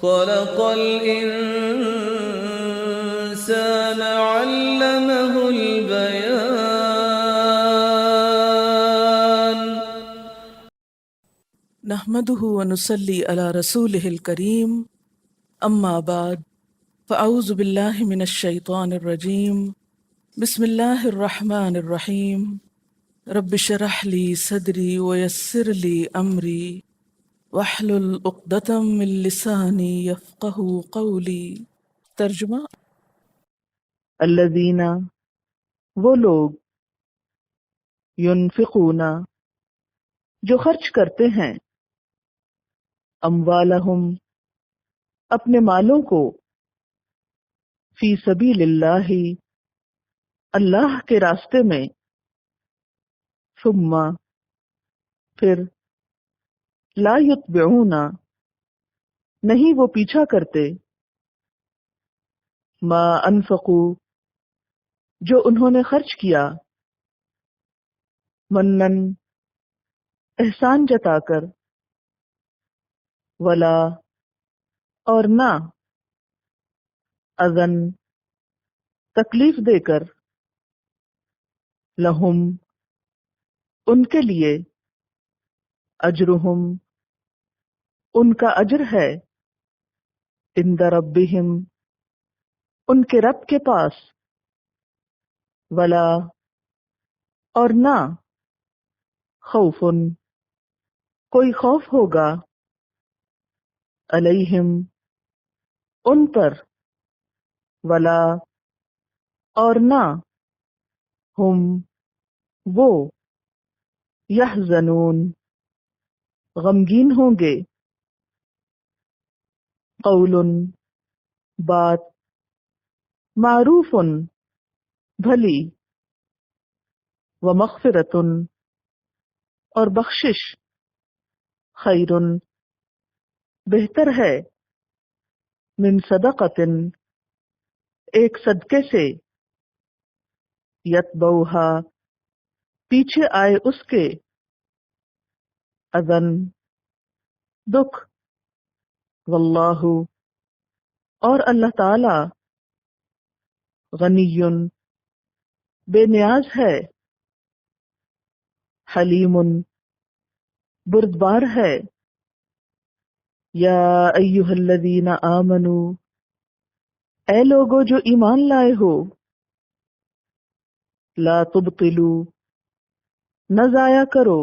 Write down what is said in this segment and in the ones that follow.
خلق الإنسان علمه البيان. نحمده ونصلي على رسوله الكريم، اما بعد، فاعوذ بالله من الشيطان الرجيم. بسم الله الرحمن الرحيم. رب اشرح لي صدري ويسر لي امري واحلل عقدة من لساني يفقهوا قولي. ترجمہ: الذین، وہ لوگ، ينفقون، جو خرچ کرتے ہیں، اموالہم، اپنے مالوں کو، فی سبیل اللہ، اللہ کے راستے میں، ثم، پھر، لا یتبعون، نہیں وہ پیچھا کرتے، ما انفقوا، جو انہوں نے خرچ کیا، منن، احسان جتا کر، ولا، اور نہ، اذن، تکلیف دے کر، لہم، ان کے لیے، اجرہم، ان کا اجر ہے، عند ربہم، ان کے رب کے پاس، ولا، اور نہ، خوف، کوئی خوف ہوگا، علیہم، ان پر، ولا، اور نہ، ہم، وہ، یحزنون، غمگین ہوں گے، قول، بات، معروف، بھلی، ومغفرۃ، اور بخشش، خیر، بہتر ہے، من صدقۃ، ایک صدقے سے، یتبعھا، پیچھے آئے اس کے، اذن، دکھ، واللہ، اور اللہ تعالی، غنی، بے نیاز ہے، حلیم، بردبار ہے، یا ایھا الذین آمنوا، اے لوگو جو ایمان لائے ہو، لا تبطلوا، نہ ضائع کرو،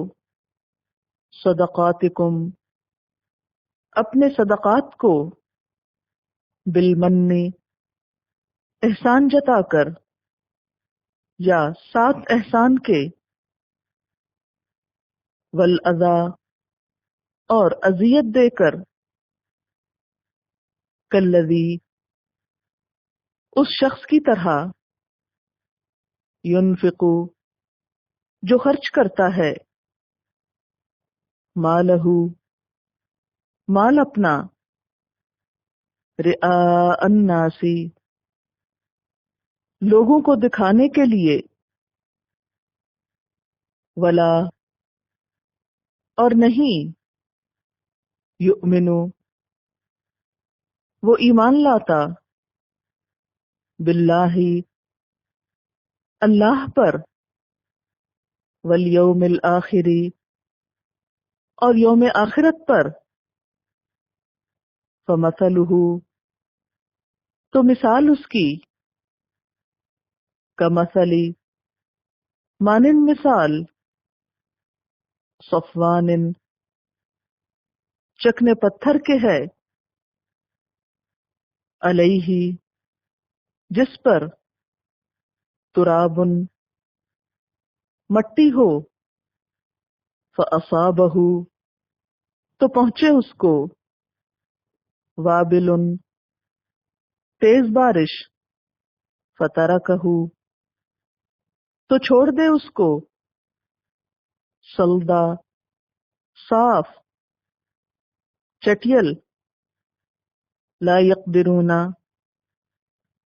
صدقاتکم، اپنے صدقات کو، بالمن، احسان جتا کر، یا ساتھ احسان کے، والاذی، اور اذیت دے کر، کالذی، اس شخص کی طرح، ينفق، جو خرچ کرتا ہے، مالہ، مال اپنا، رئاء الناس، لوگوں کو دکھانے کے لیے، ولا، اور نہیں، یؤمن، وہ ایمان لاتا، باللہ، اللہ پر، والیوم الآخر، اور یوم آخرت پر، فمثلہ، تو مثال اس کی، کمثل، مانند مثال، صفوان، چکنے پتھر کے ہے، علیہ، جس پر، تراب، مٹی ہو، فاصابہ، تو پہنچے اس کو، وابل، تیز بارش، فترکہ، تو چھوڑ دے اس کو، صلدا، صاف، چٹیل، لا یقدرون،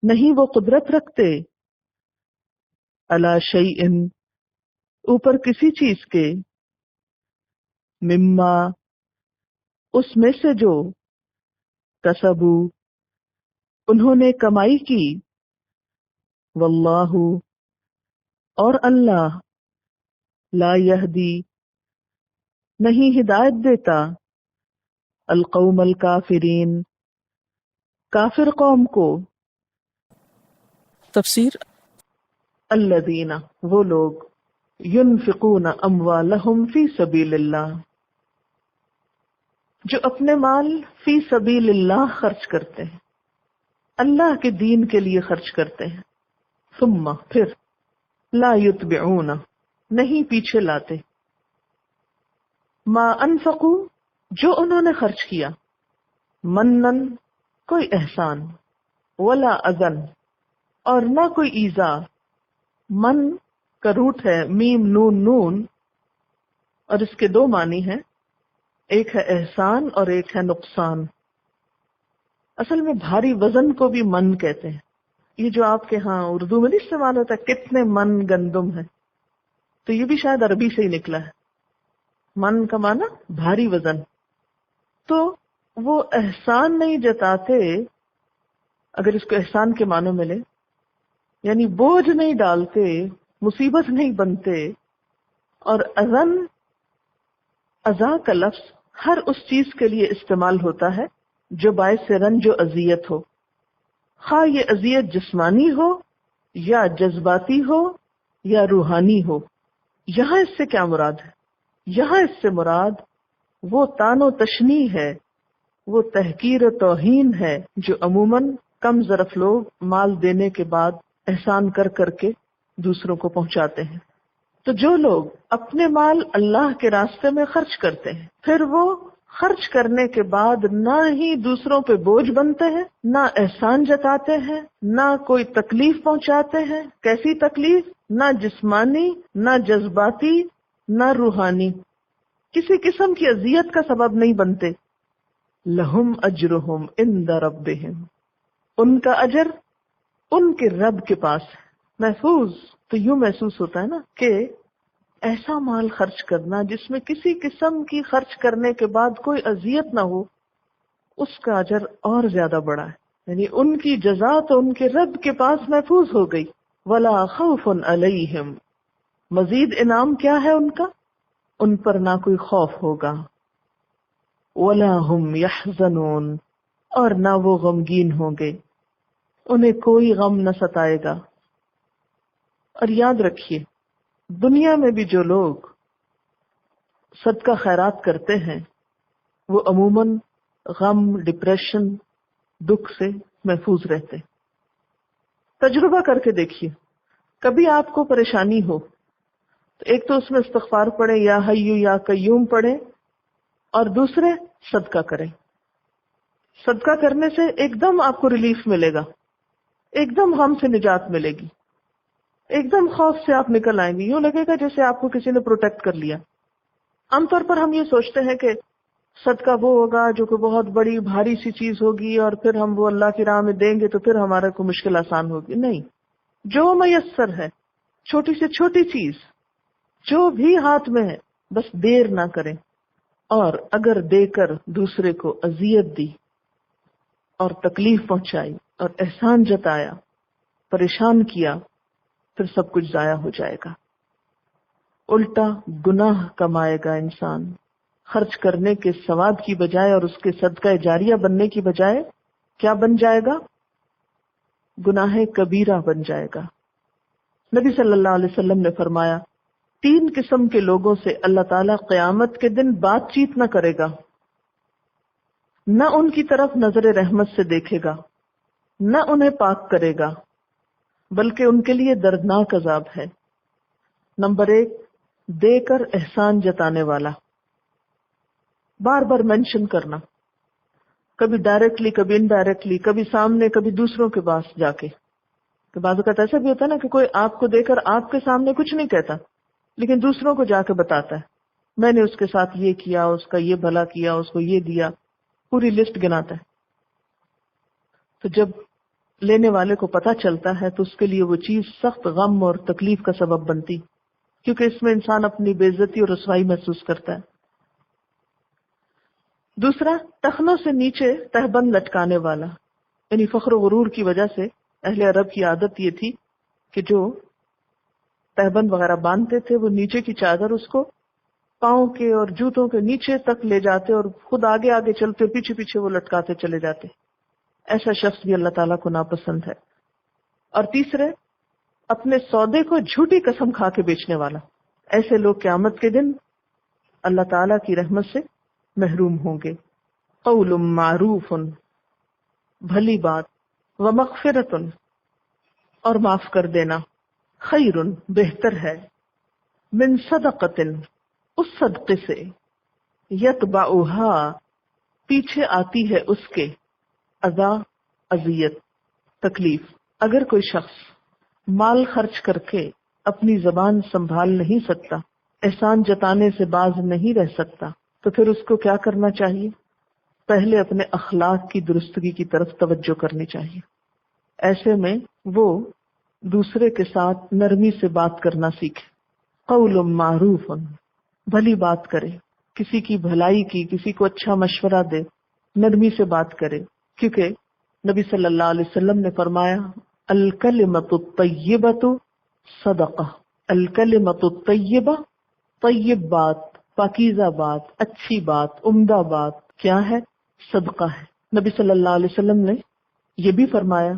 نہیں وہ قدرت رکھتے، علی شیء، اوپر کسی چیز کے، مما، اس میں سے جو، کسبو انہوں نے کمائی کی، واللہ اور اللہ لا یہدی نہیں ہدایت دیتا القوم الکافرین کافر قوم کو، تفسیر۔ الذین وہ لوگ ينفقون اموالہم فی سبیل اللہ جو اپنے مال فی سبیل اللہ خرچ کرتے ہیں، اللہ کے دین کے لیے خرچ کرتے ہیں، ثم پھر لا یتبعون نہیں پیچھے لاتے، ما انفقوا جو انہوں نے خرچ کیا، منن کوئی احسان، ولا اذن اور نہ کوئی ایذا، من کا روٹ ہے میم نون نون اور اس کے دو معنی ہیں، ایک ہے احسان اور ایک ہے نقصان۔ اصل میں بھاری وزن کو بھی من کہتے ہیں، یہ جو آپ کے ہاں اردو میں نہیں استعمال ہوتا کتنے من گندم ہے، تو یہ بھی شاید عربی سے ہی نکلا ہے، من کا معنی بھاری وزن۔ تو وہ احسان نہیں جتاتے، اگر اس کو احسان کے معنوں میں لے، یعنی بوجھ نہیں ڈالتے، مصیبت نہیں بنتے، اور اذن اذا کا لفظ ہر اس چیز کے لیے استعمال ہوتا ہے جو باعث رنج و اذیت ہو، خواہ یہ اذیت جسمانی ہو یا جذباتی ہو یا روحانی ہو۔ یہاں اس سے کیا مراد ہے؟ یہاں اس سے مراد وہ تان و تشنیع ہے، وہ تحقیر و توہین ہے جو عموماً کم ظرف لوگ مال دینے کے بعد احسان کر کر کے دوسروں کو پہنچاتے ہیں۔ تو جو لوگ اپنے مال اللہ کے راستے میں خرچ کرتے ہیں، پھر وہ خرچ کرنے کے بعد نہ ہی دوسروں پہ بوجھ بنتے ہیں، نہ احسان جتاتے ہیں، نہ کوئی تکلیف پہنچاتے ہیں۔ کیسی تکلیف؟ نہ جسمانی، نہ جذباتی، نہ روحانی، کسی قسم کی اذیت کا سبب نہیں بنتے۔ لہم اجرہم عند ربہم ان کا اجر ان کے رب کے پاس ہے، محفوظ۔ تو یوں محسوس ہوتا ہے نا کہ ایسا مال خرچ کرنا جس میں کسی قسم کی خرچ کرنے کے بعد کوئی اذیت نہ ہو، اس کا اجر اور زیادہ بڑا ہے، یعنی ان کی جزا تو ان کے رب کے پاس محفوظ ہو گئی۔ ولا خوف علیہم مزید انعام کیا ہے ان کا؟ ان پر نہ کوئی خوف ہوگا، ولا ہم یحزنون اور نہ وہ غمگین ہوں گے، انہیں کوئی غم نہ ستائے گا۔ اور یاد رکھیے دنیا میں بھی جو لوگ صدقہ خیرات کرتے ہیں وہ عموماً غم، ڈپریشن، دکھ سے محفوظ رہتے ہیں۔ تجربہ کر کے دیکھیے، کبھی آپ کو پریشانی ہو تو ایک تو اس میں استغفار پڑھیں، یا حیو یا قیوم پڑھیں، اور دوسرے صدقہ کریں۔ صدقہ کرنے سے ایک دم آپ کو ریلیف ملے گا، ایک دم غم سے نجات ملے گی، ایک دم خوف سے آپ نکل آئیں گے، یوں لگے گا جیسے آپ کو کسی نے پروٹیکٹ کر لیا۔ عام طور پر ہم یہ سوچتے ہیں کہ صدقہ وہ ہوگا جو کہ بہت بڑی بھاری سی چیز ہوگی اور پھر ہم وہ اللہ کی راہ میں دیں گے تو پھر ہمارا کوئی مشکل آسان ہوگی۔ نہیں، جو میسر ہے، چھوٹی سے چھوٹی چیز جو بھی ہاتھ میں ہے، بس دیر نہ کریں، اور اگر دے کر دوسرے کو اذیت دی اور تکلیف پہنچائی اور احسان جتایا، پریشان کیا، پھر سب کچھ ضائع ہو جائے گا، الٹا گناہ کمائے گا انسان۔ خرچ کرنے کے ثواب کی بجائے اور اس کے صدقہ جاریہ بننے کی بجائے کیا بن جائے گا؟ گناہ کبیرہ بن جائے گا۔ نبی صلی اللہ علیہ وسلم نے فرمایا 3 قسم کے لوگوں سے اللہ تعالیٰ قیامت کے دن بات چیت نہ کرے گا، نہ ان کی طرف نظر رحمت سے دیکھے گا، نہ انہیں پاک کرے گا، بلکہ ان کے لیے دردناک عذاب ہے۔ نمبر 1، دے کر احسان جتانے والا، بار بار مینشن کرنا، کبھی ڈائریکٹلی کبھی انڈائریکٹلی، کبھی سامنے کبھی دوسروں کے پاس جا کے۔ کہ بعض اوقات ایسا بھی ہوتا ہے نا کہ کوئی آپ کو دے کر آپ کے سامنے کچھ نہیں کہتا، لیکن دوسروں کو جا کے بتاتا ہے میں نے اس کے ساتھ یہ کیا، اس کا یہ بھلا کیا، اس کو یہ دیا، پوری لسٹ گناتا ہے۔ تو جب لینے والے کو پتہ چلتا ہے تو اس کے لیے وہ چیز سخت غم اور تکلیف کا سبب بنتی، کیونکہ اس میں انسان اپنی بے عزتی اور رسوائی محسوس کرتا ہے۔ دوسرا ٹخنوں سے نیچے تہبند لٹکانے والا، یعنی فخر و غرور کی وجہ سے اہل عرب کی عادت یہ تھی کہ جو تہبند وغیرہ باندھتے تھے وہ نیچے کی چادر اس کو پاؤں کے اور جوتوں کے نیچے تک لے جاتے اور خود آگے آگے چلتے پیچھے پیچھے وہ لٹکاتے چلے جاتے. ایسا شخص بھی اللہ تعالیٰ کو ناپسند ہے. اور تیسرے اپنے سودے کو جھوٹی قسم کھا کے بیچنے والا. ایسے لوگ قیامت کے دن اللہ تعالیٰ کی رحمت سے محروم ہوں گے. قول معروف، بھلی بات، ومغفرت، اور معاف کر دینا، خیر، بہتر ہے، من صدقۃ، اس صدقے سے، یتبعها، پیچھے آتی ہے اس کے، اذا، اذیت، تکلیف. اگر کوئی شخص مال خرچ کر کے اپنی زبان سنبھال نہیں سکتا، احسان جتانے سے باز نہیں رہ سکتا، تو پھر اس کو کیا کرنا چاہیے؟ پہلے اپنے اخلاق کی درستگی کی طرف توجہ کرنی چاہیے. ایسے میں وہ دوسرے کے ساتھ نرمی سے بات کرنا سیکھے. قول معروف، بھلی بات کرے، کسی کی بھلائی کی، کسی کو اچھا مشورہ دے، نرمی سے بات کرے. کیونکہ نبی صلی اللہ علیہ وسلم نے فرمایا الکلمۃ الطیبۃ صدقہ. الکلمۃ الطیبہ، طیب بات، پاکیزہ بات، اچھی بات، عمدہ بات کیا ہے؟ صدقہ ہے. نبی صلی اللہ علیہ وسلم نے یہ بھی فرمایا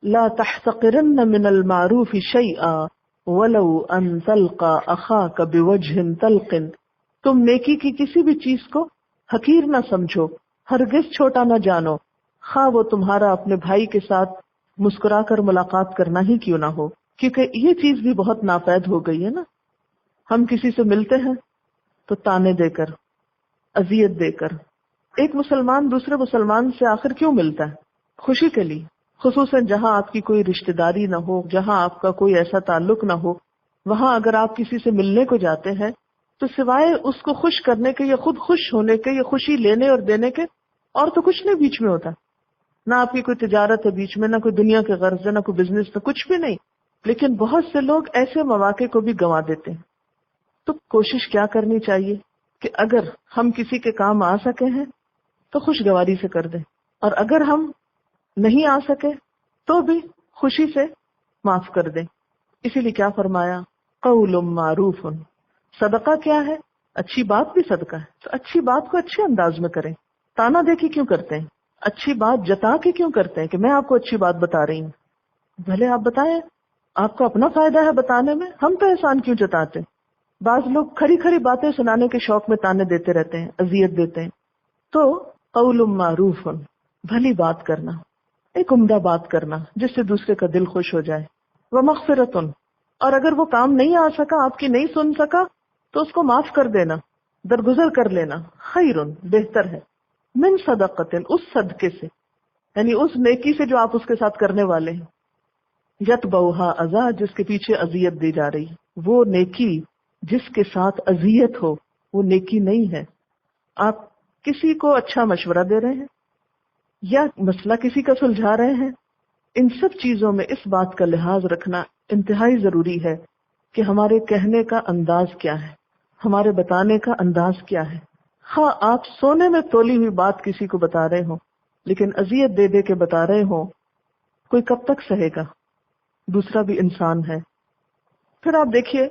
لا تحتقرن من المعروف شیئا ولو ان تلقى اخاك بوجه طلق. تم نیکی کی کسی بھی چیز کو حقیر نہ سمجھو، ہرگز چھوٹا نہ جانو، خواہ وہ تمہارا اپنے بھائی کے ساتھ مسکرا کر ملاقات کرنا ہی کیوں نہ ہو. کیونکہ یہ چیز بھی بہت ناپید ہو گئی ہے نا. ہم کسی سے ملتے ہیں تو تانے دے کر، اذیت دے کر. ایک مسلمان دوسرے مسلمان سے آخر کیوں ملتا ہے؟ خوشی کے لیے. خصوصاً جہاں آپ کی کوئی رشتہ داری نہ ہو، جہاں آپ کا کوئی ایسا تعلق نہ ہو، وہاں اگر آپ کسی سے ملنے کو جاتے ہیں تو سوائے اس کو خوش کرنے کے یا خود خوش ہونے کے یا خوشی لینے اور دینے کے اور تو کچھ نہیں بیچ میں ہوتا. نہ آپ کی کوئی تجارت ہے بیچ میں، نہ کوئی دنیا کے غرض ہے، نہ کوئی بزنس، نہ کچھ بھی نہیں. لیکن بہت سے لوگ ایسے مواقع کو بھی گنوا دیتے ہیں. تو کوشش کیا کرنی چاہیے کہ اگر ہم کسی کے کام آ سکے ہیں تو خوشگواری سے کر دیں، اور اگر ہم نہیں آ سکے تو بھی خوشی سے معاف کر دیں. اسی لیے کیا فرمایا؟ قول معروف. صدقہ کیا ہے؟ اچھی بات بھی صدقہ ہے. تو اچھی بات کو اچھے انداز میں کریں. تانا دیکھی کیوں کرتے ہیں؟ اچھی بات جتا کے کیوں کرتے ہیں کہ میں آپ کو اچھی بات بتا رہی ہوں؟ بھلے آپ بتائیں، آپ کو اپنا فائدہ ہے بتانے میں، ہم تو احسان کیوں جتاتے؟ بعض لوگ کھری کھری باتیں سنانے کے شوق میں تانے دیتے رہتے ہیں، اذیت دیتے ہیں. تو قول معروف، بھلی بات کرنا، ایک عمدہ بات کرنا جس سے دوسرے کا دل خوش ہو جائے. ومغفرت، اور اگر وہ کام نہیں آ سکا، آپ کی نہیں سن سکا، تو اس کو معاف کر دینا، درگزر کر لینا. خیر، بہتر ہے، من صدقۃ، اس صدقے سے، یعنی اس نیکی سے جو آپ اس کے ساتھ کرنے والے ہیں. یتبعها اذی، جس کے پیچھے اذیت دی جا رہی. وہ نیکی جس کے ساتھ اذیت ہو وہ نیکی نہیں ہے. آپ کسی کو اچھا مشورہ دے رہے ہیں یا مسئلہ کسی کا سلجھا رہے ہیں، ان سب چیزوں میں اس بات کا لحاظ رکھنا انتہائی ضروری ہے کہ ہمارے کہنے کا انداز کیا ہے، ہمارے بتانے کا انداز کیا ہے. ہاں، آپ سونے میں تولی ہوئی بات کسی کو بتا رہے ہوں، لیکن اذیت دے دے کے بتا رہے ہوں، کوئی کب تک سہے گا؟ دوسرا بھی انسان ہے. پھر آپ دیکھیے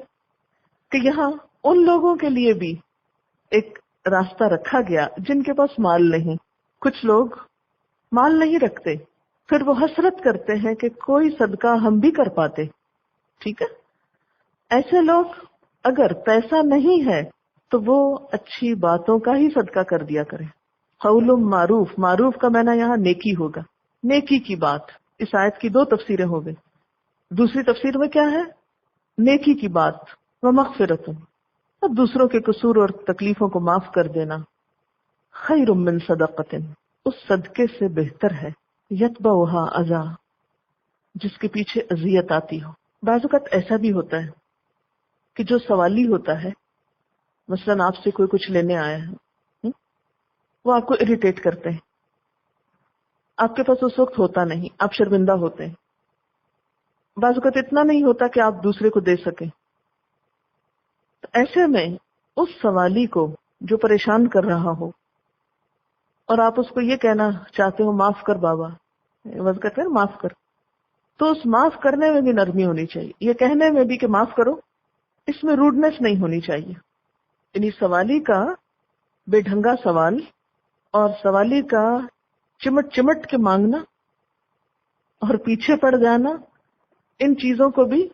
کہ یہاں ان لوگوں کے لیے بھی ایک راستہ رکھا گیا جن کے پاس مال نہیں. کچھ لوگ مال نہیں رکھتے، پھر وہ حسرت کرتے ہیں کہ کوئی صدقہ ہم بھی کر پاتے. ٹھیک ہے، ایسے لوگ اگر پیسہ نہیں ہے تو وہ اچھی باتوں کا ہی صدقہ کر دیا کریں. قول معروف، معروف کا معنی یہاں نیکی ہوگا، نیکی کی بات. اس آیت کی دو تفسیریں ہو گئی. دوسری تفسیر میں کیا ہے؟ نیکی کی بات. ومغفرت، اب دوسروں کے قصور اور تکلیفوں کو معاف کر دینا. خیر من صدقۃ، اس صدقے سے بہتر ہے. یتبعها اذی، جس کے پیچھے اذیت آتی ہو. بعض اوقات ایسا بھی ہوتا ہے کہ جو سوالی ہوتا ہے، مثلاً آپ سے کوئی کچھ لینے آیا ہے، وہ آپ کو اریٹیٹ کرتے ہیں، آپ کے پاس اس وقت ہوتا نہیں، آپ شرمندہ ہوتے ہیں. بعض اوقات اتنا نہیں ہوتا کہ آپ دوسرے کو دے سکیں. تو ایسے میں اس سوالی کو جو پریشان کر رہا ہو، اور آپ اس کو یہ کہنا چاہتے ہو معاف کر بابا، وضع کرتے ہیں معاف کر، تو اس معاف کرنے میں بھی نرمی ہونی چاہیے، یہ کہنے میں بھی کہ معاف کرو، اس میں روڈنس نہیں ہونی چاہیے. یعنی سوالی کا بے ڈھنگا سوال اور سوالی کا چمٹ چمٹ کے مانگنا اور پیچھے پڑ جانا، ان چیزوں کو بھی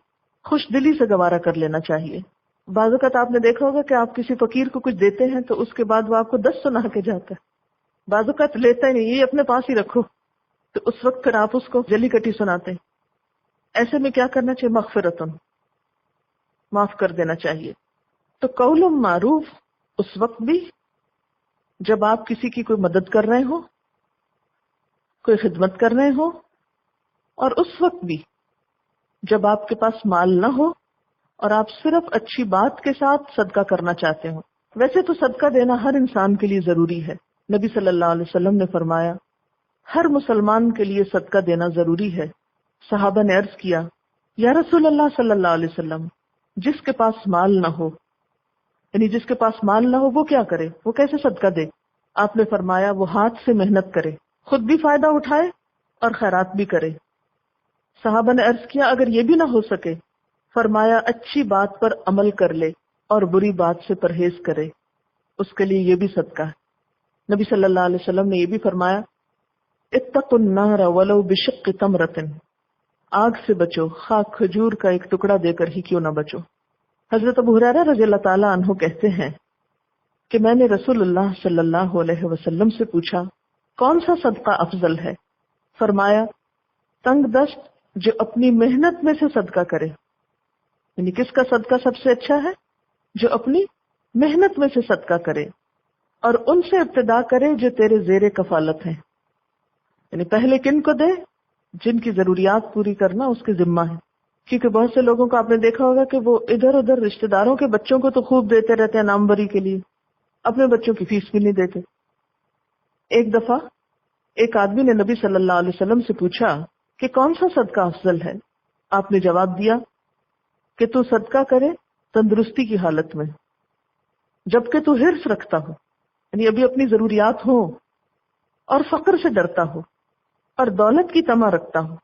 خوش دلی سے گوارا کر لینا چاہیے. بعض اوقات آپ نے دیکھا ہوگا کہ آپ کسی فقیر کو کچھ دیتے ہیں تو اس کے بعد وہ آپ کو 10 سنا کے جاتا ہے، بعض اوقات لیتا ہی نہیں، یہ اپنے پاس ہی رکھو، تو اس وقت پھر آپ اس کو جلی کٹی سناتے ہیں. ایسے میں کیا کرنا چاہیے؟ مغفرتن، معاف کر دینا چاہیے. تو قول معروف اس وقت بھی جب آپ کسی کی کوئی مدد کر رہے ہو، کوئی خدمت کر رہے ہو، اور اس وقت بھی جب آپ کے پاس مال نہ ہو اور آپ صرف اچھی بات کے ساتھ صدقہ کرنا چاہتے ہو. ویسے تو صدقہ دینا ہر انسان کے لیے ضروری ہے. نبی صلی اللہ علیہ وسلم نے فرمایا ہر مسلمان کے لیے صدقہ دینا ضروری ہے. صحابہ نے عرض کیا یا رسول اللہ صلی اللہ علیہ وسلم، جس کے پاس مال نہ ہو، یعنی جس کے پاس مال نہ ہو وہ کیا کرے، وہ کیسے صدقہ دے؟ آپ نے فرمایا وہ ہاتھ سے محنت کرے، خود بھی فائدہ اٹھائے اور خیرات بھی کرے. صحابہ نے عرض کیا اگر یہ بھی نہ ہو سکے، فرمایا اچھی بات پر عمل کر لے اور بری بات سے پرہیز کرے، اس کے لیے یہ بھی صدقہ ہے. نبی صلی اللہ علیہ وسلم نے یہ بھی فرمایا اتقوا النار ولو بشق تمرۃ، آگ سے بچو خواہ کھجور کا ایک ٹکڑا دے کر ہی کیوں نہ بچو. حضرت ابو ہریرہ رضی اللہ تعالی عنہ کہتے ہیں کہ میں نے رسول اللہ صلی اللہ علیہ وسلم سے پوچھا کون سا صدقہ افضل ہے؟ فرمایا تنگ دست جو اپنی محنت میں سے صدقہ کرے. یعنی کس کا صدقہ سب سے اچھا ہے؟ جو اپنی محنت میں سے صدقہ کرے، اور ان سے ابتدا کرے جو تیرے زیر کفالت ہیں. یعنی پہلے کن کو دے؟ جن کی ضروریات پوری کرنا اس کے ذمہ ہے. کیونکہ بہت سے لوگوں کو آپ نے دیکھا ہوگا کہ وہ ادھر ادھر رشتہ داروں کے بچوں کو تو خوب دیتے رہتے ہیں ناموری کے لیے، اپنے بچوں کی فیس بھی نہیں دیتے. ایک دفعہ ایک آدمی نے نبی صلی اللہ علیہ وسلم سے پوچھا کہ کون سا صدقہ افضل ہے؟ آپ نے جواب دیا کہ تو صدقہ کرے تندرستی کی حالت میں، جبکہ تو حرص رکھتا ہو، یعنی ابھی اپنی ضروریات ہو، اور فقر سے ڈرتا ہو اور دولت کی طمع رکھتا ہو.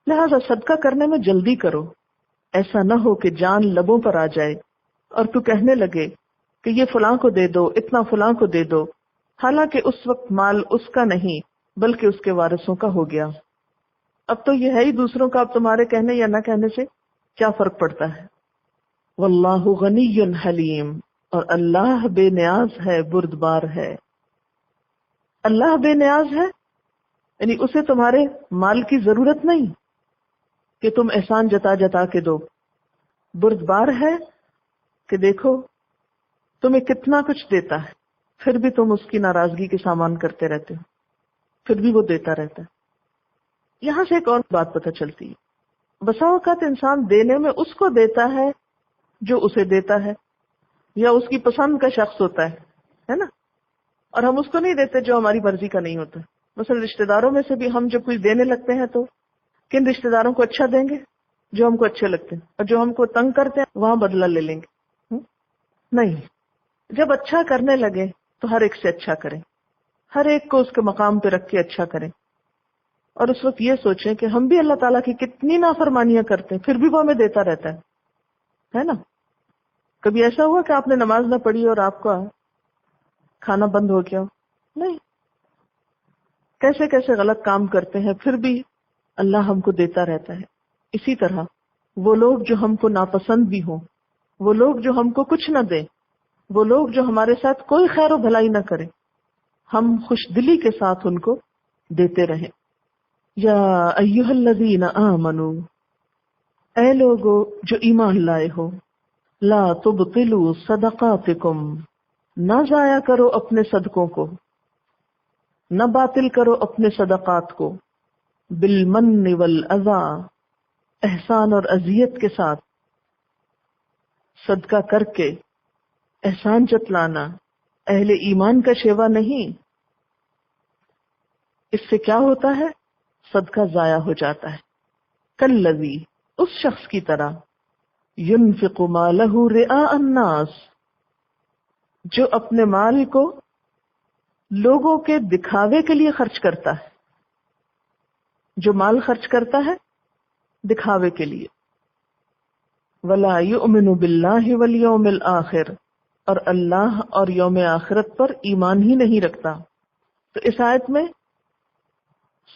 لہذا صدقہ کرنے میں جلدی کرو، ایسا نہ ہو کہ جان لبوں پر آ جائے اور تو کہنے لگے کہ یہ فلاں کو دے دو، اتنا فلاں کو دے دو، حالانکہ اس وقت مال اس کا نہیں بلکہ اس کے وارثوں کا ہو گیا. اب تو یہ ہے ہی دوسروں کا، اب تمہارے کہنے یا نہ کہنے سے کیا فرق پڑتا ہے. واللہ غنی حلیم، اور اللہ بے نیاز ہے، بردبار ہے. اللہ بے نیاز ہے یعنی اسے تمہارے مال کی ضرورت نہیں کہ تم احسان جتا جتا کے دو. بردبار ہے کہ دیکھو تمہیں کتنا کچھ دیتا ہے، پھر بھی تم اس کی ناراضگی کے سامان کرتے رہتے ہو، پھر بھی وہ دیتا رہتا ہے. یہاں سے ایک اور بات پتہ چلتی ہے، بسا اوقات انسان دینے میں اس کو دیتا ہے جو اسے دیتا ہے یا اس کی پسند کا شخص ہوتا ہے نا، اور ہم اس کو نہیں دیتے جو ہماری مرضی کا نہیں ہوتا. مثلا رشتہ داروں میں سے بھی ہم جب کچھ دینے لگتے ہیں تو کن رشتہ داروں کو اچھا دیں گے؟ جو ہم کو اچھے لگتے ہیں، اور جو ہم کو تنگ کرتے ہیں وہاں بدلہ لے لیں گے. نہیں، جب اچھا کرنے لگے تو ہر ایک سے اچھا کریں، ہر ایک کو اس کے مقام پہ رکھ کے اچھا کریں. اور اس وقت یہ سوچیں کہ ہم بھی اللہ تعالیٰ کی کتنی نافرمانیاں کرتے ہیں، پھر بھی وہ ہمیں دیتا رہتا ہے نا. کبھی ایسا ہوا کہ آپ نے نماز نہ پڑھی اور آپ کا کھانا بند ہو گیا؟ نہیں. کیسے کیسے غلط کام کرتے ہیں، پھر بھی اللہ ہم کو دیتا رہتا ہے. اسی طرح وہ لوگ جو ہم کو ناپسند بھی ہوں، وہ لوگ جو ہم کو کچھ نہ دیں، وہ لوگ جو ہمارے ساتھ کوئی خیر و بھلائی نہ کریں، ہم خوش دلی کے ساتھ ان کو دیتے رہیں. یا ایھا الذین آمنو، اے لوگو جو ایمان لائے ہو، لا تبطلوا صدقاتکم، نہ ضائع کرو اپنے صدقوں کو، نہ باطل کرو اپنے صدقات کو، بالمن والاذی، احسان اور اذیت کے ساتھ. صدقہ کر کے احسان جتلانا اہل ایمان کا شیوا نہیں. اس سے کیا ہوتا ہے؟ صدقہ ضائع ہو جاتا ہے. کالذی، اس شخص کی طرح، ينفق مالہ رئاء الناس، جو اپنے مال کو لوگوں کے دکھاوے کے لیے خرچ کرتا ہے. جو مال خرچ کرتا ہے دکھاوے کے لیے. وَلَا يُؤْمِنُ بِاللَّهِ وَالْيَوْمِ الْآخِرِ، اور اللہ اور یوم آخرت پر ایمان ہی نہیں رکھتا. تو اس آیت میں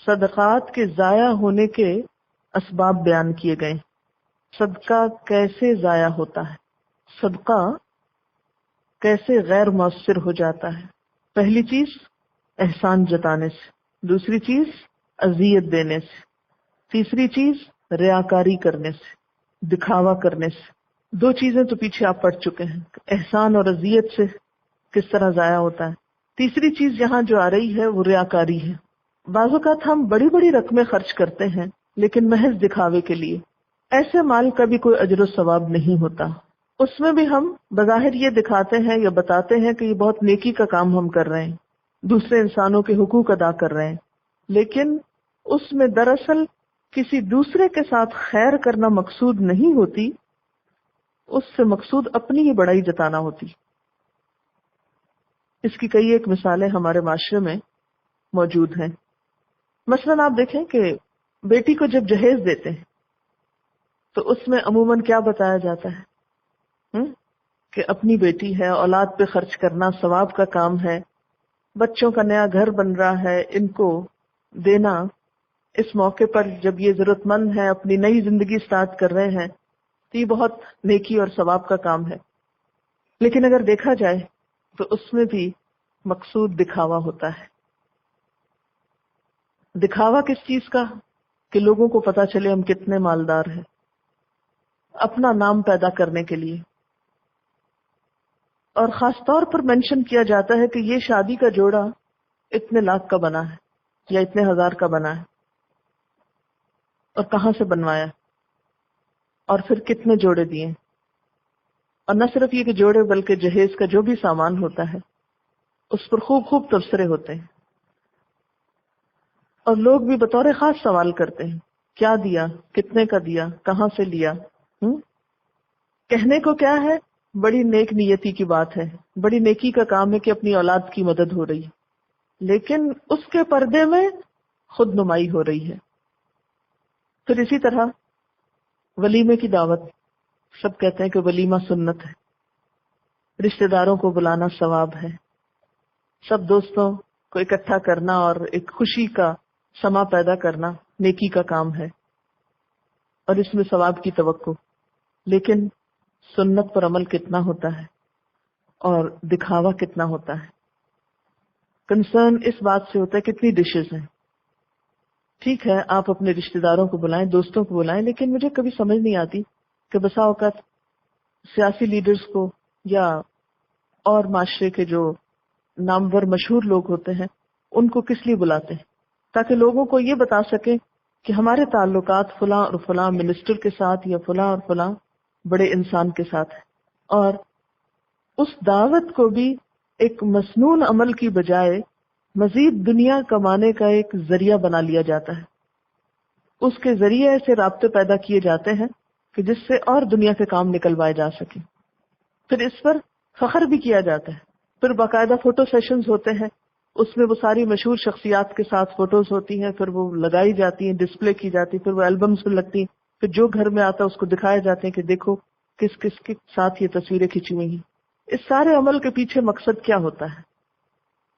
صدقات کے ضائع ہونے کے اسباب بیان کیے گئے. صدقہ کیسے ضائع ہوتا ہے، صدقہ کیسے غیر مؤثر ہو جاتا ہے. پہلی چیز احسان جتانے سے، دوسری چیز اذیت دینے سے، تیسری چیز ریاکاری کرنے سے، دکھاوا کرنے سے. دو چیزیں تو پیچھے آپ پڑھ چکے ہیں، احسان اور اذیت سے کس طرح ضائع ہوتا ہے. تیسری چیز یہاں جو آ رہی ہے وہ ریاکاری ہے. بعض اوقات ہم بڑی بڑی رقمیں خرچ کرتے ہیں لیکن محض دکھاوے کے لیے. ایسے مال کا بھی کوئی اجر و ثواب نہیں ہوتا. اس میں بھی ہم بظاہر یہ دکھاتے ہیں یا بتاتے ہیں کہ یہ بہت نیکی کا کام ہم کر رہے ہیں، دوسرے انسانوں کے حقوق ادا کر رہے ہیں، لیکن اس میں دراصل کسی دوسرے کے ساتھ خیر کرنا مقصود نہیں ہوتی، اس سے مقصود اپنی ہی بڑائی جتانا ہوتی. اس کی کئی ایک مثالیں ہمارے معاشرے میں موجود ہیں. مثلاً آپ دیکھیں کہ بیٹی کو جب جہیز دیتے ہیں تو اس میں عموماً کیا بتایا جاتا ہے کہ اپنی بیٹی ہے، اولاد پہ خرچ کرنا ثواب کا کام ہے، بچوں کا نیا گھر بن رہا ہے، ان کو دینا اس موقع پر جب یہ ضرورت مند ہے، اپنی نئی زندگی سٹارٹ کر رہے ہیں، تو یہ بہت نیکی اور ثواب کا کام ہے. لیکن اگر دیکھا جائے تو اس میں بھی مقصود دکھاوا ہوتا ہے. دکھاوا کس چیز کا؟ کہ لوگوں کو پتا چلے ہم کتنے مالدار ہیں، اپنا نام پیدا کرنے کے لیے. اور خاص طور پر مینشن کیا جاتا ہے کہ یہ شادی کا جوڑا اتنے لاکھ کا بنا ہے یا اتنے ہزار کا بنا ہے، اور کہاں سے بنوایا، اور پھر کتنے جوڑے دیے. اور نہ صرف یہ کہ جوڑے بلکہ جہیز کا جو بھی سامان ہوتا ہے اس پر خوب خوب تبصرے ہوتے ہیں. اور لوگ بھی بطور خاص سوال کرتے ہیں کیا دیا، کتنے کا دیا، کہاں سے لیا. کہنے کو کیا ہے، بڑی نیک نیتی کی بات ہے، بڑی نیکی کا کام ہے کہ اپنی اولاد کی مدد ہو رہی ہے، لیکن اس کے پردے میں خود نمائی ہو رہی ہے. پھر اسی طرح ولیمے کی دعوت، سب کہتے ہیں کہ ولیمہ سنت ہے، رشتہ داروں کو بلانا ثواب ہے، سب دوستوں کو اکٹھا کرنا اور ایک خوشی کا سما پیدا کرنا نیکی کا کام ہے، اور اس میں ثواب کی توقع. لیکن سنت پر عمل کتنا ہوتا ہے اور دکھاوا کتنا ہوتا ہے. کنسرن اس بات سے ہوتا ہے کتنی ڈشز ہیں. ٹھیک ہے آپ اپنے رشتہ داروں کو بلائیں، دوستوں کو بلائیں، لیکن مجھے کبھی سمجھ نہیں آتی کہ بسا اوقات سیاسی لیڈرز کو یا اور معاشرے کے جو نامور مشہور لوگ ہوتے ہیں ان کو کس لیے بلاتے ہیں؟ تاکہ لوگوں کو یہ بتا سکیں کہ ہمارے تعلقات فلاں اور فلاں منسٹر کے ساتھ یا فلاں اور فلاں بڑے انسان کے ساتھ ہے. اور اس دعوت کو بھی ایک مسنون عمل کی بجائے مزید دنیا کمانے کا ایک ذریعہ بنا لیا جاتا ہے. اس کے ذریعے ایسے رابطے پیدا کیے جاتے ہیں کہ جس سے اور دنیا کے کام نکلوائے جا سکیں. پھر اس پر فخر بھی کیا جاتا ہے. پھر باقاعدہ فوٹو سیشنز ہوتے ہیں، اس میں وہ ساری مشہور شخصیات کے ساتھ فوٹوز ہوتی ہیں، پھر وہ لگائی جاتی ہیں، ڈسپلے کی جاتی، پھر وہ البمز میں لگتی ہیں، پھر جو گھر میں آتا ہے اس کو دکھائے جاتے ہیں کہ دیکھو کس کس کے ساتھ یہ تصویریں کھینچی ہوئی ہیں. اس سارے عمل کے پیچھے مقصد کیا ہوتا ہے؟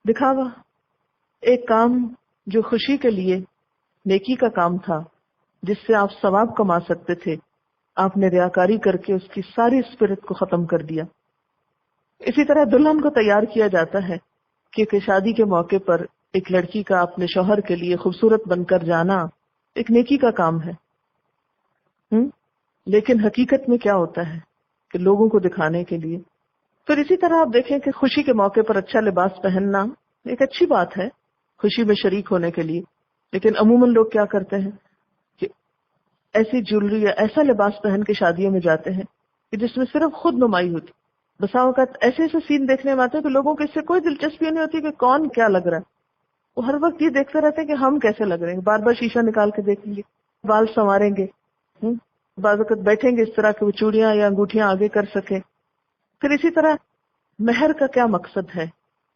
دکھاوا. ایک کام جو خوشی کے لیے نیکی کا کام تھا، جس سے آپ ثواب کما سکتے تھے، آپ نے ریاکاری کر کے اس کی ساری اسپرٹ کو ختم کر دیا. اسی طرح دلہن کو تیار کیا جاتا ہے کہ شادی کے موقع پر ایک لڑکی کا اپنے شوہر کے لیے خوبصورت بن کر جانا ایک نیکی کا کام ہے. لیکن حقیقت میں کیا ہوتا ہے کہ لوگوں کو دکھانے کے لیے. پھر اسی طرح آپ دیکھیں کہ خوشی کے موقع پر اچھا لباس پہننا ایک اچھی بات ہے خوشی میں شریک ہونے کے لیے، لیکن عموماً لوگ کیا کرتے ہیں کہ ایسی جیولری یا ایسا لباس پہن کے شادیوں میں جاتے ہیں کہ جس میں صرف خود نمائی ہوتی. بسا اوقات ایسے ایسے سین دیکھنے میں آتے ہیں کہ لوگوں کو اس سے کوئی دلچسپی نہیں ہوتی کہ کون کیا لگ رہا ہے. وہ ہر وقت یہ دیکھتے رہتے ہیں کہ ہم کیسے لگ رہے ہیں، بار بار شیشہ نکال کے دیکھیں گے، بال سنواریں گے، بعض وقت بیٹھیں گے اس طرح کہ وہ چوڑیاں یا انگوٹھیاں آگے کر سکیں. پھر اسی طرح مہر کا کیا مقصد ہے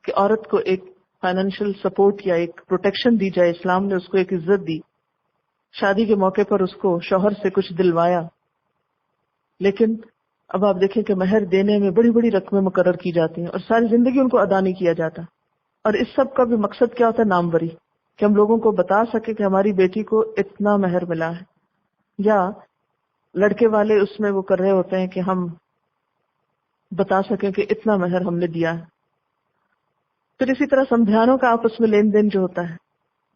کہ عورت کو ایک فائنینشیل سپورٹ یا ایک پروٹیکشن دی جائے، اسلام نے اس کو ایک عزت دی، شادی کے موقع پر اس کو شوہر سے کچھ دلوایا، لیکن اب آپ دیکھیں کہ مہر دینے میں بڑی بڑی رقمیں مقرر کی جاتی ہیں اور ساری زندگی ان کو ادا نہیں کیا جاتا. اور اس سب کا بھی مقصد کیا ہوتا ہے؟ ناموری، کہ ہم لوگوں کو بتا سکیں کہ ہماری بیٹی کو اتنا مہر ملا ہے، یا لڑکے والے اس میں وہ کر رہے ہوتے ہیں کہ ہم بتا سکیں کہ اتنا مہر ہم نے دیا ہے. پھر اسی طرح سمجھانوں کا آپس میں لین دین جو ہوتا ہے،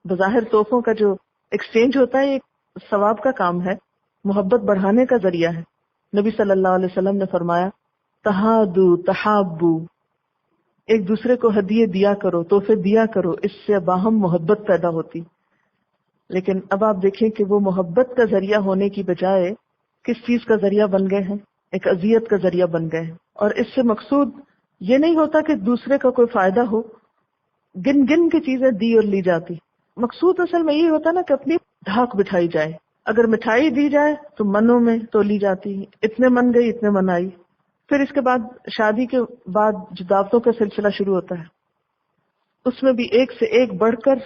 بظاہر تحفوں کا جو ایکسچینج ہوتا ہے، ایک ثواب کا کام ہے، محبت بڑھانے کا ذریعہ ہے. نبی صلی اللہ علیہ وسلم نے فرمایا تہادو تحابو، ایک دوسرے کو ہدیے دیا کرو، تحفے دیا کرو، اس سے باہم محبت پیدا ہوتی. لیکن اب آپ دیکھیں کہ وہ محبت کا ذریعہ ہونے کی بجائے کس چیز کا ذریعہ بن گئے ہیں؟ ایک اذیت کا ذریعہ بن گئے ہیں. اور اس سے مقصود یہ نہیں ہوتا کہ دوسرے کا کوئی فائدہ ہو، گن گن کی چیزیں دی اور لی جاتی. مقصود اصل میں یہی ہوتا نا کہ اپنی ڈھاک بٹھائی جائے. اگر مٹھائی دی جائے تو منوں میں تو لی جاتی، اتنے من گئی اتنے من آئی. پھر اس کے بعد شادی کے بعد جو دعوتوں کا سلسلہ شروع ہوتا ہے، اس میں بھی ایک سے ایک بڑھ کر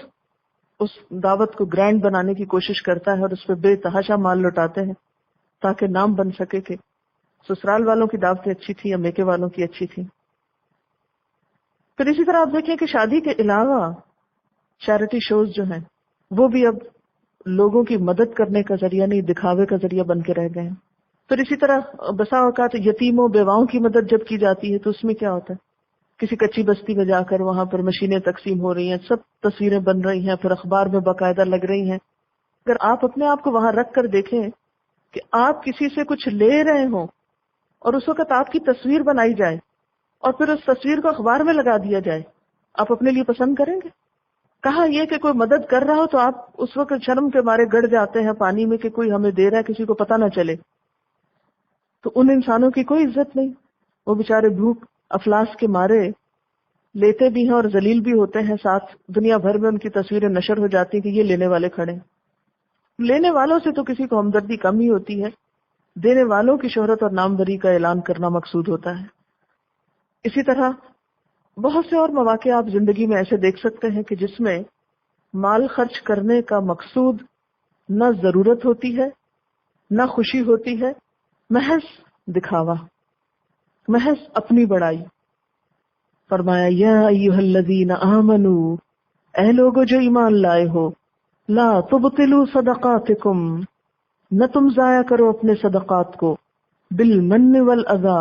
اس دعوت کو گرینڈ بنانے کی کوشش کرتا ہے اور اس پہ بے تحاشا مال لوٹاتے ہیں تاکہ نام بن سکے کہ سسرال والوں کی دعوتیں اچھی تھی یا میکے والوں کی اچھی تھی. پھر اسی طرح آپ دیکھیں کہ شادی کے علاوہ چیریٹی شوز جو ہیں وہ بھی اب لوگوں کی مدد کرنے کا ذریعہ نہیں، دکھاوے کا ذریعہ بن کے رہ گئے ہیں. پھر اسی طرح بسا اوقات یتیموں بیواؤں کی مدد جب کی جاتی ہے تو اس میں کیا ہوتا ہے؟ کسی کچی بستی میں جا کر وہاں پر مشینیں تقسیم ہو رہی ہیں، سب تصویریں بن رہی ہیں، پھر اخبار میں باقاعدہ لگ رہی ہیں. اگر آپ اپنے آپ کو وہاں رکھ کر دیکھیں کہ آپ کسی سے کچھ لے رہے ہوں اور اس وقت آپ کی تصویر بنائی جائے اور پھر اس تصویر کو اخبار میں لگا دیا جائے، آپ اپنے لیے پسند کریں گے؟ کہا یہ کہ کوئی مدد کر رہا ہو تو آپ اس وقت شرم کے مارے گڑ جاتے ہیں پانی میں کہ کوئی ہمیں دے رہا ہے، کسی کو پتہ نہ چلے. تو ان انسانوں کی کوئی عزت نہیں، وہ بیچارے بھوک افلاس کے مارے لیتے بھی ہیں اور ذلیل بھی ہوتے ہیں، ساتھ دنیا بھر میں ان کی تصویریں نشر ہو جاتی ہیں کہ یہ لینے والے کھڑے ہیں. لینے والوں سے تو کسی کو ہمدردی کم ہی ہوتی ہے، دینے والوں کی شہرت اور ناموری کا اعلان کرنا مقصود ہوتا ہے. اسی طرح بہت سے اور مواقع آپ زندگی میں ایسے دیکھ سکتے ہیں کہ جس میں مال خرچ کرنے کا مقصود نہ ضرورت ہوتی ہے، نہ خوشی ہوتی ہے، محض دکھاوا، محض اپنی بڑائی. فرمایا یا ایھا الذین آمنو، اے لوگو جو ایمان لائے ہو، لا تبطلوا صدقاتکم، نہ تم ضائع کرو اپنے صدقات کو، بالمن والاذی،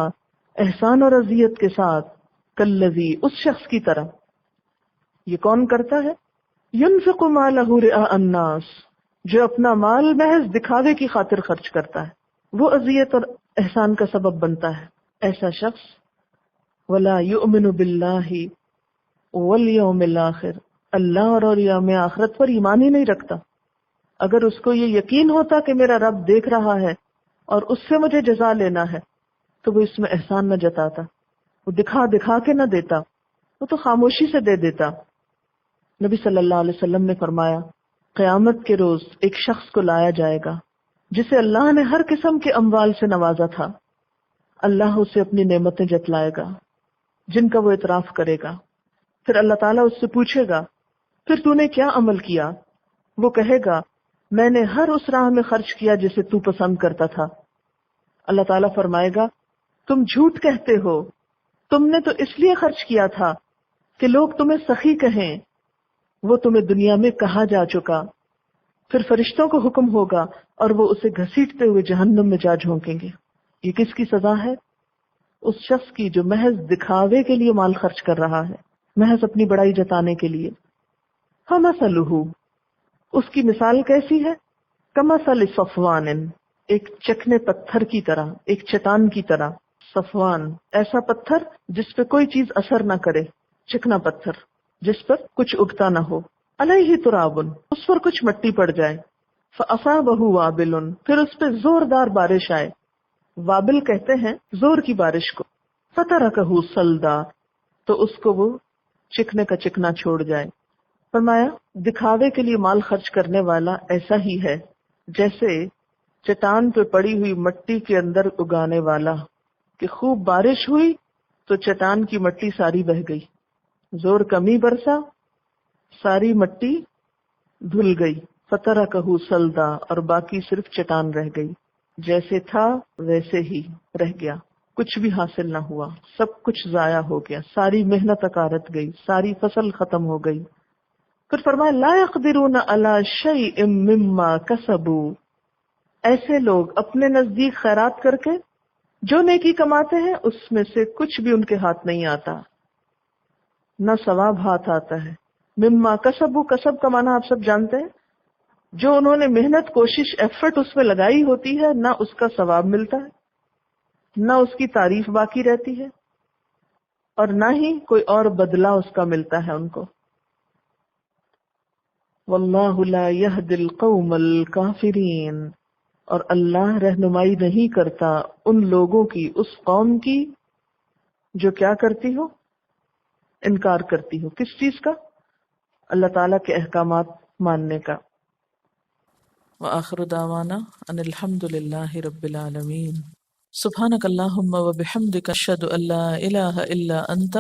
احسان اور اذیت کے ساتھ، کالذی، اس شخص کی طرح. یہ کون کرتا ہے؟ ينفق مالہ رئاء الناس، جو اپنا مال محض دکھاوے کی خاطر خرچ کرتا ہے، وہ اذیت اور احسان کا سبب بنتا ہے. ایسا شخص ولا یؤمن باللہ والیوم الآخر، اللہ اور یوم آخرت پر ایمان ہی نہیں رکھتا. اگر اس کو یہ یقین ہوتا کہ میرا رب دیکھ رہا ہے اور اس سے مجھے جزا لینا ہے تو وہ اس میں احسان نہ جتاتا، وہ دکھا دکھا کے نہ دیتا، وہ تو خاموشی سے دے دیتا. نبی صلی اللہ علیہ وسلم نے فرمایا قیامت کے روز ایک شخص کو لایا جائے گا جسے اللہ نے ہر قسم کے اموال سے نوازا تھا. اللہ اسے اپنی نعمتیں جتلائے گا جن کا وہ اعتراف کرے گا. پھر اللہ تعالیٰ اس سے پوچھے گا پھر تو نے کیا عمل کیا؟ وہ کہے گا میں نے ہر اس راہ میں خرچ کیا جسے تو پسند کرتا تھا. اللہ تعالیٰ فرمائے گا تم جھوٹ کہتے ہو، تم نے تو اس لیے خرچ کیا تھا کہ لوگ تمہیں سخی کہیں، وہ تمہیں دنیا میں کہا جا چکا. پھر فرشتوں کو حکم ہوگا اور وہ اسے گھسیٹتے ہوئے جہنم میں جا جھونکیں گے. یہ کس کی سزا ہے؟ اس شخص کی جو محض دکھاوے کے لیے مال خرچ کر رہا ہے، محض اپنی بڑائی جتانے کے لیے. فَمَثَلُهُ، اس کی مثال کیسی ہے؟ کَمَثَلِ صَفْوَانٍ، ایک چکنے پتھر کی طرح، ایک چٹان کی طرح. صفوان، ایسا پتھر جس پہ کوئی چیز اثر نہ کرے، چکنا پتھر جس پر کچھ اگتا نہ ہو. علیہ تراب، اس پر کچھ مٹی پڑ جائے. فَأَصَابَهُ وَابِلٌ، پھر اس پہ زوردار بارش آئے. وابل کہتے ہیں زور کی بارش کو. فَتَرَكَهُ صَلْدًا، تو اس کو وہ چکنے کا چکنا چھوڑ جائے. فرمایا دکھاوے کے لیے مال خرچ کرنے والا ایسا ہی ہے جیسے چٹان پہ پڑی ہوئی مٹی کے اندر اگانے والا کہ خوب بارش ہوئی تو چٹان کی مٹی ساری بہہ گئی، زور کمی برسا ساری مٹی دھل گئی، فترکہ سلدا، اور باقی صرف چٹان رہ گئی، جیسے تھا ویسے ہی رہ گیا، کچھ بھی حاصل نہ ہوا، سب کچھ ضائع ہو گیا، ساری محنت اکارت گئی، ساری فصل ختم ہو گئی۔ پھر فرمایا لا يقدرون على شيء مما كسبوا، ایسے لوگ اپنے نزدیک خیرات کر کے جو نیکی کماتے ہیں اس میں سے کچھ بھی ان کے ہاتھ نہیں آتا، نہ ثواب ہاتھ آتا ہے۔ مما کسبوا، کسب کا معنی آپ سب جانتے ہیں، جو انہوں نے محنت، کوشش، ایفرٹ اس میں لگائی ہوتی ہے، نہ اس کا ثواب ملتا ہے، نہ اس کی تعریف باقی رہتی ہے، اور نہ ہی کوئی اور بدلہ اس کا ملتا ہے ان کو۔ واللہ لا یہدی القوم الکافرین، اور اللہ رہنمائی نہیں کرتا ان لوگوں کی، اس قوم کی جو کیا کرتی ہو، انکار کرتی ہو، کس چیز کا؟ اللہ تعالیٰ کے احکامات ماننے کا۔ وآخر دعوانا ان الحمد للہ رب العالمین۔ سبحانک اللہم وبحمدک اشہد ان لا الہ الا انت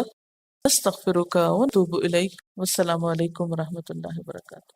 استغفرک واتوب الیک۔ والسلام علیکم ورحمۃ اللہ وبرکاتہ۔